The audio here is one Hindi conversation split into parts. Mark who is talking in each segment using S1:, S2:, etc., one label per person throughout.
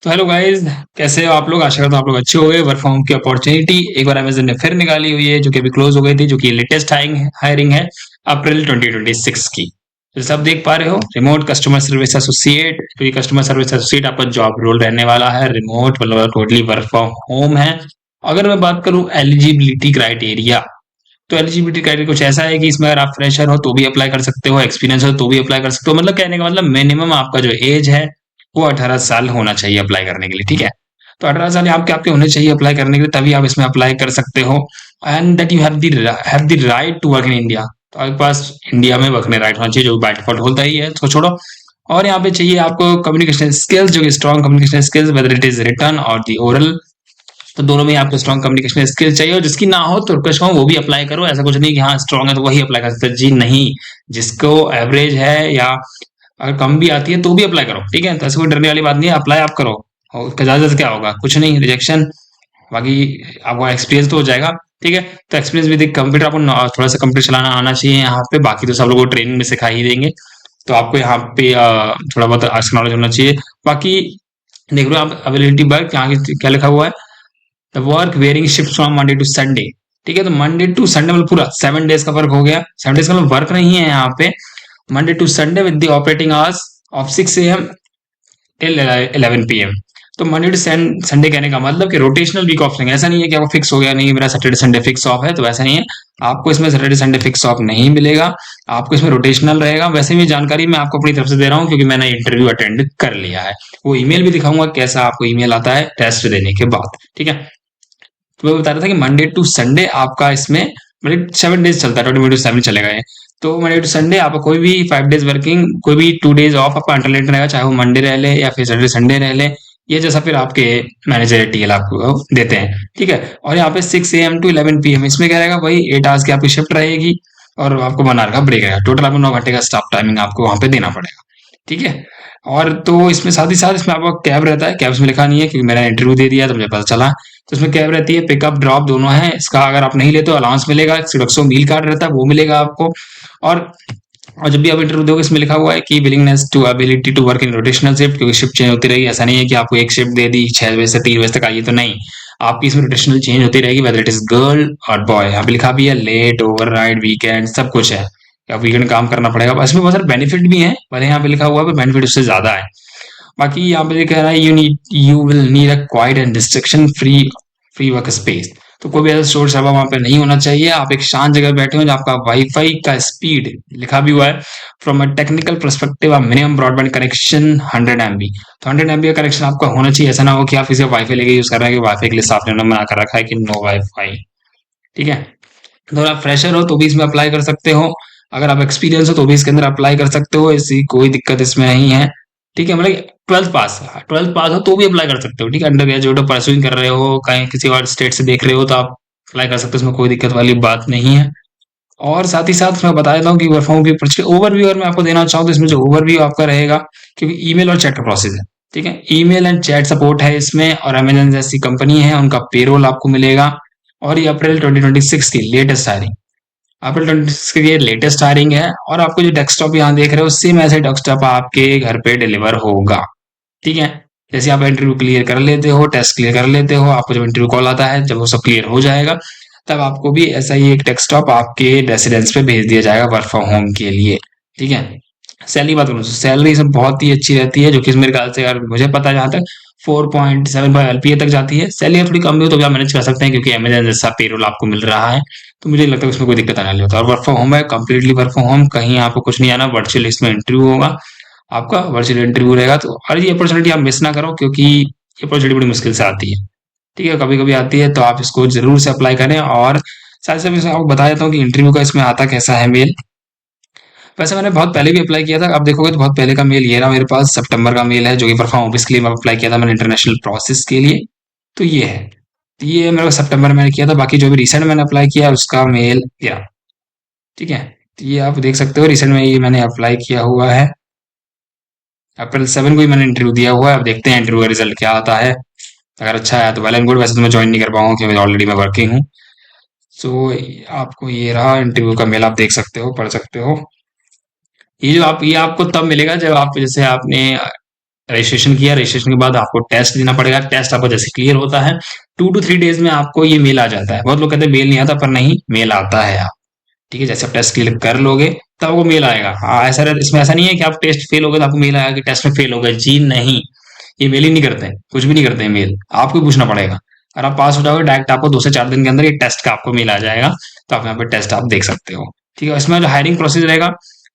S1: तो हेलो गाइस, कैसे हो आप लोग? आशा करता हूँ आप लोग अच्छे हो गए। वर्क फ्रॉम होम की अपॉर्चुनिटी एक बार अमेजन ने फिर निकाली हुई है, जो कि अभी क्लोज हो गई थी, जो कि लेटेस्ट हायरिंग है अप्रैल 2026 की। तो सब देख पा रहे हो, रिमोट कस्टमर सर्विस एसोसिएट। तो ये कस्टमर सर्विस एसोसिएट आपका जॉब रोल रहने वाला है, रिमोट मतलब टोटली वर्क फ्रॉम होम है। अगर मैं बात करूँ एलिजिबिलिटी क्राइटेरिया, तो एलिजिबिलिटी क्राइटेरिया कुछ ऐसा है कि इसमें अगर आप फ्रेशर हो तो भी अप्लाई कर सकते हो, एक्सपीरियंस हो तो भी अप्लाई कर सकते हो। मतलब कहने का मतलब मिनिमम आपका जो एज है वो 18 साल होना चाहिए अप्लाई करने के लिए, ठीक है। तो 18 साल आपके आपके होने चाहिए अप्लाई करने के लिए, तभी आप इसमें अप्लाई कर सकते हो। And that you have the right to work in India. तो आपके पास इंडिया में वर्क करने राइट होना चाहिए, जो बाय डिफॉल्ट होता ही है, तो छोड़ो। और यहाँ पे चाहिए आपको कम्युनिकेशन स्किल्स, जो कि strong communication skills whether it is return और दी ओरल। तो दोनों में आपको स्ट्रॉन्ग कम्युनिकेशन स्किल चाहिए, और जिसकी ना हो तो रिक्वेस्ट करूँ वो भी अप्लाई करो। ऐसा कुछ नहीं कि हाँ स्ट्रॉन्ग है तो वही अप्लाई कर सकते हैं। जी नहीं, जिसको एवरेज है या अगर कम भी आती है तो भी अप्लाई करो, ठीक है। तो ऐसे कोई डरने वाली बात नहीं है, अप्लाई आप करो। और उसका ज्यादा से क्या होगा, कुछ नहीं, रिजेक्शन। बाकी आपको एक्सपीरियंस तो हो जाएगा, ठीक है। तो एक्सपीरियंस विद कंप्यूटर आपको थोड़ा सा कंप्यूटर चलाना आना चाहिए यहाँ पे। बाकी तो सब लोगों को ट्रेनिंग में सिखा ही देंगे। तो आपको यहाँ पे थोड़ा बहुत आज नॉलेज होना चाहिए। बाकी देख लो आप अवेलेबिलिटी वर्क यहाँ क्या लिखा हुआ है, the work wearing shift from Monday to Sunday. ठीक है, तो मंडे टू संडे मतलब पूरा 7 डेज का वर्क हो गया। 7 डेज का मतलब वर्क नहीं है यहाँ पे, Monday to Sunday with the operating hours of 6 AM till 11 PM। तो मंडे टू संडे कहने का मतलब कि रोटेशनल वीक ऑफ लेंगे। ऐसा नहीं है कि आपको फिक्स हो गया, नहीं मेरा सैटरडे संडे फिक्स ऑफ है, तो ऐसा नहीं है। आपको इसमें सैटरडे संडे फिक्स ऑफ नहीं मिलेगा, आपको इसमें रोटेशनल रहेगा। वैसे भी जानकारी मैं आपको अपनी तरफ से दे रहा हूँ, क्योंकि मैंने इंटरव्यू अटेंड कर लिया है। वो ईमेल भी दिखाऊंगा कैसा आपको ईमेल आता है टेस्ट देने के बाद, ठीक है। तो मैं बता रहा था कि मंडे टू संडे आपका इसमें मतलब 7 डेज चलता है, 20 to 7 चलेगा ये। तो मंडे टू संडे आपका कोई भी 5 डेज वर्किंग, कोई भी 2 डेज ऑफ आपका अल्टरनेट रहेगा, चाहे वो मंडे रह ले या फिर सैटरडे संडे रह ले। ये जैसा फिर आपके मैनेजर टीएल आपको देते हैं, ठीक है। और यहाँ पे 6 AM to 11 PM इसमें क्या रहेगा, वही 8 आवर्स की आपकी शिफ्ट रहेगी, और आपको 1 आवर का ब्रेक रहेगा। टोटल आपको 9 घंटे का स्टाफ टाइमिंग आपको वहां पे देना पड़ेगा, ठीक है। और तो इसमें साथ ही साथ इसमें आपका कैब रहता है। कैब इसमें लिखा नहीं है, क्योंकि मैंने इंटरव्यू दे दिया तो मुझे पता चला। तो इसमें कैब रहती है, पिकअप ड्रॉप दोनों है। इसका अगर आप नहीं लेते हो अलाउंस मिलेगा, सिडक्सो मील कार्ड रहता है वो मिलेगा आपको। और और जब भी आप इंटरव्यू दोगे इसमें लिखा हुआ है कि willingness to ability to work in rotational shift, क्योंकि शिफ्ट चेंज होती रहेगी। ऐसा नहीं है कि आपको एक शिफ्ट दे दी 6 बजे से 3 बजे तक आइए, तो नहीं, आपकी इसमें रोटेशनल चेंज होती रहेगी, वेदर इट इज गर्ल और बॉय। यहाँ पे लिखा भी है लेट ओवर राइड वीकेंड सब कुछ है, या वीकेंड काम करना पड़ेगा। बस इसमें बहुत सारे बेनिफिट भी हैं, भले यहाँ पे लिखा हुआ है बेनिफिट उससे ज्यादा है। बाकी यहाँ पे कह रहा है you will need a quiet and destruction free free work space. तो कोई भी ऐसा शोर शराबा वहां पे नहीं होना चाहिए। आप एक शांत जगह बैठे हो जहाँ आपका वाईफाई का स्पीड लिखा भी हुआ है, from a technical perspective a minimum broadband connection 100 MB। तो 100 MB का कनेक्शन आपका होना चाहिए। ऐसा ना हो कि आप किसी वाईफाई लेके यूज कर रहे हैं, कि वाईफाई के लिए साफ ने मना कर रखा है कि नो वाईफाई, ठीक है। तो अगर आप फ्रेशर हो तो भी इसमें अप्लाई कर सकते हो, अगर आप एक्सपीरियंस हो तो भी इसके अंदर अप्लाई कर सकते हो, ऐसी कोई दिक्कत इसमें नहीं है, ठीक है। मतलब 12th पास हो तो भी अप्लाई कर सकते हो, ठीक है। अंडर ग्रेजुएट परसुइंग कर रहे हो, कहीं किसी और स्टेट से देख रहे हो, तो आप अप्लाई कर सकते हो, इसमें कोई दिक्कत वाली बात नहीं है। और साथ ही साथ मैं बता देता हूँ कि वर्क फ्रॉम की ओवरव्यू अगर मैं आपको देना चाहूँ तो इसमें जो ओवरव्यू आपका रहेगा, क्योंकि ईमेल और चैट का प्रोसेस है, ठीक है। ईमेल एंड चैट सपोर्ट है इसमें, और अमेजन जैसी कंपनी है उनका पेरोल आपको मिलेगा। और ये अप्रैल 2026 की लेटेस्ट हायरिंग, अप्रैल 26 की ये लेटेस्ट हायरिंग है। और आपको जो डेस्कटॉप यहाँ देख रहे हो सेम ऐसे डेस्कटॉप आपके घर पे डिलीवर होगा, ठीक है। जैसे आप इंटरव्यू क्लियर कर लेते हो, टेस्ट क्लियर कर लेते हो, आपको जब इंटरव्यू कॉल आता है, जब वो सब क्लियर हो जाएगा, तब आपको भी ऐसा ही एक डेस्कटॉप आपके रेसिडेंस पे भेज दिया जाएगा वर्क फ्रॉम होम के लिए, ठीक है। सैलरी बात करूँ तो सैलरी सब बहुत ही अच्छी रहती है, जो कि मेरे ख्याल से अगर मुझे पता है जहाँ तक 4.75 LPA तक जाती है। सैलरी थोड़ी कम भी हो तो भी आप मैनेज कर सकते हैं, क्योंकि अमेजन जैसा पेरोल आपको मिल रहा है। तो मुझे नहीं लगता कि उसमें कोई दिक्कत आने वाली होता है। और वर्क फ्रॉम होम है, कंप्लीटली वर्क फ्रॉम होम, कहीं आपको कुछ नहीं आना। वर्चुअल इसमें इंटरव्यू होगा, आपका वर्चुअल इंटरव्यू रहेगा। तो और ये अपॉर्चुनिटी आप मिस ना करो, क्योंकि ये अपॉर्चुनिटी बड़ी मुश्किल से आती है, ठीक है। कभी कभी आती है, तो आप इसको जरूर से अप्लाई करें। और साथ ही साथ मैं आपको बता देता हूँ कि इंटरव्यू का इसमें आता कैसा है मेल। वैसे मैंने बहुत पहले भी अप्लाई किया था, आप देखोगे तो बहुत पहले का मेल ये रहा मेरे पास, सितंबर का मेल है, जो कि परफॉर्म ऑफिस के लिए मैं अप्लाई किया था मैंने, इंटरनेशनल प्रोसेस के लिए। तो ये है, तो ये मेरे को सितंबर में मैंने किया था। बाकी जो भी रिसेंट मैंने अप्लाई किया उसका मेल ये रहा, ठीक है। तो ये आप देख सकते हो, रिसेंट में ये मैंने अप्लाई किया हुआ है, अप्रैल 7 को ही मैंने इंटरव्यू दिया हुआ है। अब देखते हैं इंटरव्यू का रिजल्ट क्या आता है। अगर अच्छा आया तो वेल एंड गुड, वैसे तो मैं ज्वाइन नहीं कर पाऊंगा क्योंकि ऑलरेडी मैं वर्किंग हूँ। सो आपको ये रहा इंटरव्यू का मेल, आप देख सकते हो, पढ़ सकते हो। ये आपको तब मिलेगा जब आप जैसे आपने रजिस्ट्रेशन किया, रजिस्ट्रेशन के बाद आपको टेस्ट देना पड़ेगा। टेस्ट आपका जैसे क्लियर होता है 2 to 3 डेज में आपको ये मेल आ जाता है। बहुत लोग कहते हैं मेल नहीं आता, पर नहीं, मेल आता है। आप ठीक है, जैसे आप टेस्ट क्लियर कर लोगे तब आपको मेल आएगा। हाँ, ऐसा इसमें ऐसा नहीं है कि आप टेस्ट फेल हो गए तो आपको मेल आएगा कि टेस्ट में फेल हो गए, जी नहीं। ये मेल ही नहीं करते हैं, कुछ भी नहीं करते हैं मेल, आपको ही पूछना पड़ेगा। और आप पास हो जाओगे डायरेक्ट आपको 2 से 4 दिन के अंदर ये टेस्ट का आपको मेल आ जाएगा। तो आप यहाँ पे टेस्ट आप देख सकते हो। ठीक है, इसमें जो हायरिंग प्रोसेस रहेगा,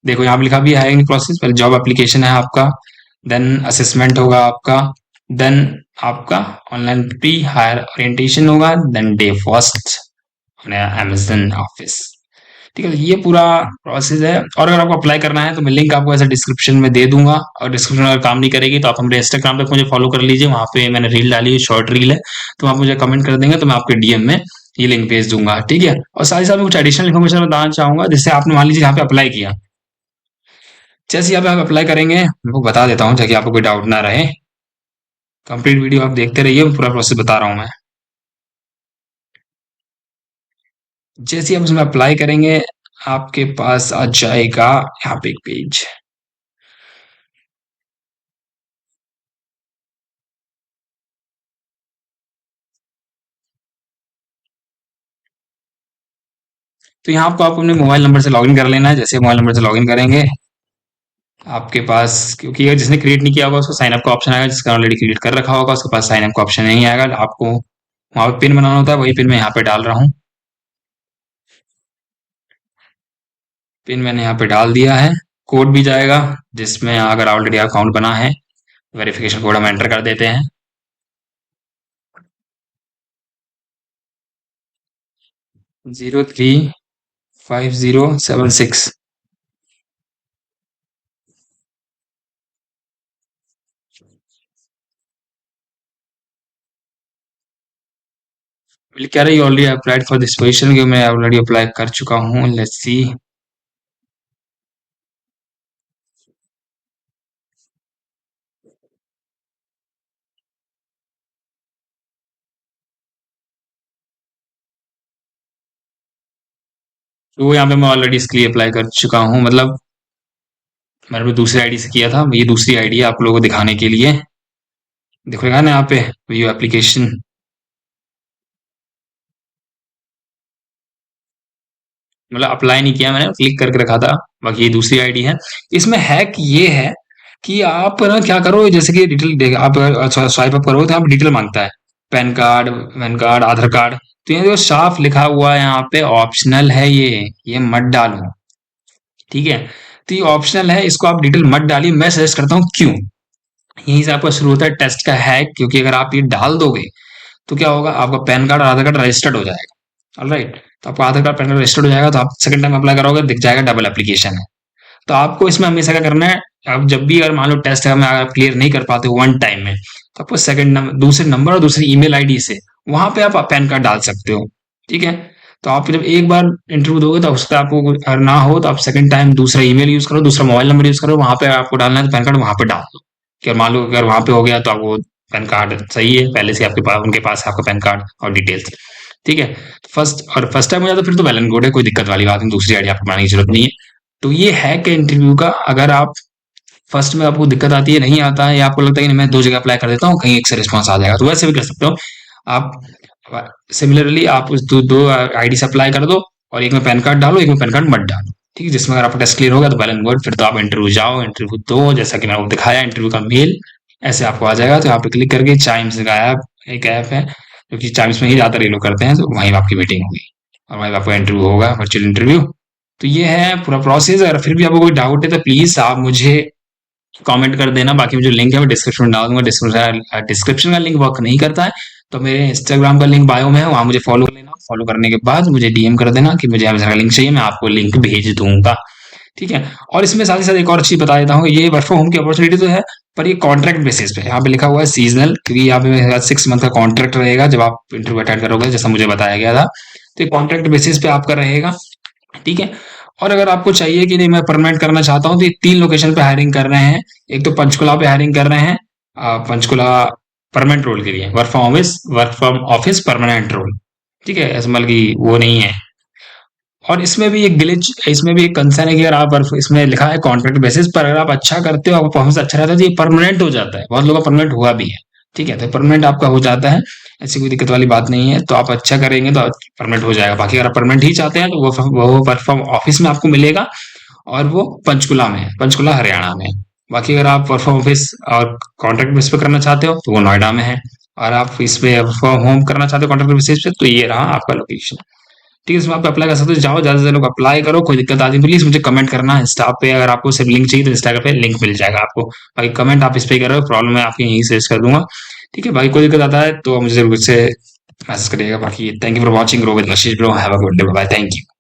S1: देखो यहाँ पे लिखा भी है हायरिंग प्रोसेस। पहले जॉब एप्लीकेशन है आपका, देन असेसमेंट होगा आपका, देन आपका ऑनलाइन प्री हायर ओरिएंटेशन होगा, then day first Amazon office. ठीक है, तो ये पूरा प्रोसेस है। और अगर आपको अप्लाई करना है तो मैं लिंक आपको ऐसे डिस्क्रिप्शन में दे दूंगा। और डिस्क्रिप्शन अगर काम नहीं करेगी तो आप हमारे इंस्टाग्राम पे मुझे फॉलो कर लीजिए, वहां पे मैंने रील डाली है, शॉर्ट रील है। तो आप मुझे कमेंट कर देंगे तो मैं आपके डीएम में ये लिंक भेज दूंगा। ठीक है, और साथ ही साथ मैं कुछ एडिशनल इन्फॉर्मेशन बताना चाहूंगा। जैसे आपने मान लीजिए यहाँ पे अप्लाई किया, जैसे यहाँ पे आप अप्लाई करेंगे मैं आपको बता देता हूँ ताकि आपको कोई डाउट ना रहे। कंप्लीट वीडियो आप देखते रहिए, पूरा प्रोसेस बता रहा हूँ मैं। जैसे ही आप उसमें अप्लाई करेंगे आपके पास आ जाएगा यहाँ पे एक पेज। तो यहाँ आपको आप अपने मोबाइल नंबर से लॉगिन कर लेना है। जैसे मोबाइल नंबर से लॉगिन करेंगे आपके पास, क्योंकि अगर जिसने क्रिएट नहीं किया होगा उसको साइन अप का ऑप्शन आएगा, जिसका ऑलरेडी क्रिएट कर रखा होगा उसके पास साइन अप का ऑप्शन नहीं आएगा। आपको वहाँ पे पिन बनाना होता है, वही पिन मैं यहाँ पे डाल रहा हूँ। पिन मैंने यहाँ पे डाल दिया है। कोड भी जाएगा, जिसमें अगर ऑलरेडी अकाउंट बना है वेरिफिकेशन कोड हम एंटर कर देते हैं। 035076। कह रही already applied for this position, कि मैं ऑलरेडी अप्लाई कर चुका हूँ। Let's see. तो यहाँ पे मैं ऑलरेडी इसके लिए अप्लाई कर चुका हूँ, मतलब मैंने अपनी दूसरी आईडी से किया था। ये दूसरी आईडी है आप लोगों को दिखाने के लिए। दिखेगा ना यहाँ पे व्यू एप्लीकेशन। मतलब अप्लाई नहीं किया मैंने, क्लिक करके रखा था। बाकी ये दूसरी आईडी है। इसमें हैक ये है कि आप ना क्या करो, जैसे कि डिटेल देख आप स्वाइप अप करो तो यहाँ पे डिटेल मांगता है, पैन कार्ड आधार कार्ड। तो ये जो साफ लिखा हुआ है यहाँ पे ऑप्शनल है, ये मत डालो। ठीक है, तो ये ऑप्शनल है, इसको आप डिटेल मत डालिए। मैं सजेस्ट करता हूँ, क्यों, यहीं से आपका शुरू होता है टेस्ट का हैक। क्योंकि अगर आप ये डाल दोगे तो क्या होगा, आपका पैन कार्ड और आधार कार्ड रजिस्टर्ड हो जाएगा। ऑलराइट, तो आपका आधार कार्ड पैन कार्ड रजिस्टर्ड हो जाएगा, तो आप सेकंड टाइम अप्लाई करोगे दिख जाएगा डबल एप्लीकेशन है। तो आपको इसमें हमेशा क्या करना है, आप जब भी अगर मान लो टेस्ट है में आप क्लियर नहीं कर पाते वन टाइम में, तो आपको सेकंड नंबर, दूसरे नंबर और दूसरी ईमेल आईडी से वहां पे आप पैन कार्ड डाल सकते हो। ठीक है, तो आप जब एक बार इंटरव्यू दोगे तो उससे आपको अगर ना हो तो आप सेकंड टाइम दूसरा ईमेल यूज करो, दूसरा मोबाइल नंबर यूज करो, वहां पे आपको डालना है तो पैन कार्ड वहां पे डाल दो। कि मान लो अगर वहां पे हो गया तो आपको पैन कार्ड सही है, पहले से आपके पास, उनके पास है आपका पैन कार्ड और डिटेल्स। ठीक है, फर्स्ट टाइम हो जाता फिर तो वेल एंड गुड है, कोई दिक्कत वाली बात नहीं, दूसरी आईडी आपको बनाने की जरूरत नहीं है। तो ये है कि इंटरव्यू का, अगर आप फर्स्ट में आपको दिक्कत आती है, नहीं आता है, या आपको लगता है कि नहीं, मैं 2 जगह अप्लाई कर देता हूँ कहीं एक से रिस्पॉन्स आ जाएगा, तो वैसे भी कर सकते हो आप। सिमिलरली आप उस दो आईडी से अप्लाई कर दो, और एक में पैन कार्ड डालो, एक में पैन कार्ड मत डालो। ठीक है, जिसमें अगर आपका टेस्ट क्लियर होगा तो वेल एंड गुड, फिर तो आप इंटरव्यू जाओ, इंटरव्यू दो। जैसा कि मैंने आपको दिखाया इंटरव्यू का मेल ऐसे आपको आ जाएगा। तो यहाँ पे क्लिक करके चाइम्स का ऐप, एक ऐप है जो कि चाइम्स में ही ज्यादातर ये लोग करते हैं, तो वहीं आपकी मीटिंग होगी और वहीं आपका इंटरव्यू होगा, वर्चुअल इंटरव्यू। तो ये है पूरा प्रोसेस। अगर फिर भी आपको कोई डाउट है तो प्लीज आप मुझे कमेंट कर देना। बाकी मुझे लिंक है मैं डिस्क्रिप्शन में डाल दूंगा। डिस्क्रिप्शन का लिंक वर्क नहीं करता है तो मेरे इंस्टाग्राम का लिंक बायो में है, वहां मुझे फॉलो कर लेना। फॉलो करने के बाद मुझे डीएम कर देना कि मुझे अमेज़न का लिंक चाहिए, मैं आपको लिंक भेज दूंगा। ठीक है, और इसमें साथ ही साथ एक और चीज बता देता हूँ, ये वर्क फ्रॉम होम की अपॉर्चुनिटी तो है, पर ये कॉन्ट्रैक्ट बेसिस पे। यहाँ पे लिखा हुआ है सीजनल, क्योंकि यहाँ पे 6 मंथ का कॉन्ट्रैक्ट रहेगा जब आप इंटरव्यू अटेंड करोगे, जैसा मुझे बताया गया था। तो कॉन्ट्रैक्ट बेसिस पे आपका रहेगा। ठीक है, और अगर आपको चाहिए कि नहीं मैं परमानेंट करना चाहता हूँ, तो ये 3 लोकेशन पे हायरिंग कर रहे हैं। एक तो पंचकुला पे हायरिंग कर रहे हैं, पंचकुला परमानेंट रोल के लिए, work from office permanent role. ठीक है, ऐसा मतलब कि वो नहीं है, और इसमें भी एक ग्लिच, इसमें भी एक कंसर्न है कि अगर आप इसमें लिखा है कॉन्ट्रैक्ट बेसिस पर, अगर आप अच्छा करते हो, आपका परफॉर्मेंस अच्छा रहता है, तो ये परमानेंट हो जाता है। बहुत लोगों का परमानेंट हुआ भी है। ठीक है, तो परमानेंट आपका हो जाता है, ऐसी कोई दिक्कत वाली बात नहीं है। तो आप अच्छा करेंगे तो परमानेंट हो जाएगा। बाकी अगर आप परमानेंट ही चाहते हैं तो वो वर्क फ्रॉम ऑफिस में आपको मिलेगा, और वो पंचकुला में है, पंचकुला हरियाणा में है। बाकी अगर आप वर्क फ्रॉम ऑफिस और कॉन्ट्रैक्ट बेस पे करना चाहते हो तो वो नोएडा में है। और आप इस पे वर्क फ्रॉम होम करना चाहते हो कॉन्ट्रैक्ट बेसिस पे, तो ये रहा आपका लोकेशन। ठीक है, इसमें आप अप्लाई कर सकते हो। जाओ, ज्यादा से ज्यादा लोग अप्लाई करो। कोई दिक्कत आती है प्लीज मुझे कमेंट करना इंस्टा पे। अगर आपको सिर्फ लिंक चाहिए तो इंस्टा पे लिंक मिल जाएगा आपको। बाकी कमेंट आप इस पे करो, प्रॉब्लम है आपकी यहीं से कर दूंगा। ठीक है, बाकी कोई दिक्कत आता है तो मुझे जरूर से मैसेज करिएगा। बाकी thank you for watching, grow with Ashish bro, have a good day, bye, thank you.